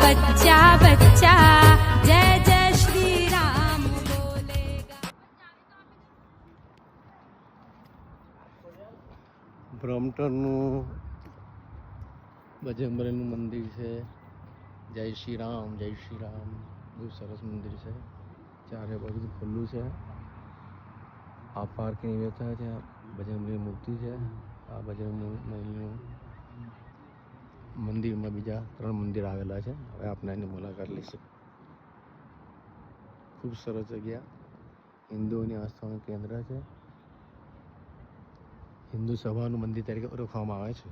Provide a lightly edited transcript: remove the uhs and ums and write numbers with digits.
बच्चा बच्चा जय जय श्री राम बोलेगा। બ્રહ્મટનનું બજરંગબલીનું મંદિર છે. જય શ્રી રામ, જય શ્રી રામ. બહુ સરસ મંદિર છે. ચારે બાજુ ખુલ્લું છે. આ પાર્કિંગ વ્યવસ્થા છે. બજરંગબલીની મૂર્તિ છે. આ બજરંગબલીનું મંદિરમાં બીજા 3 મંદિર આવેલા છે. હવે આપણે એની મુલાકાત લઈશું. ખૂબ સરસ જગ્યા. હિન્દુઓની આસ્થાનું કેન્દ્ર છે. હિન્દુ સભાનું મંદિર તરીકે ઓળખવામાં આવે છે.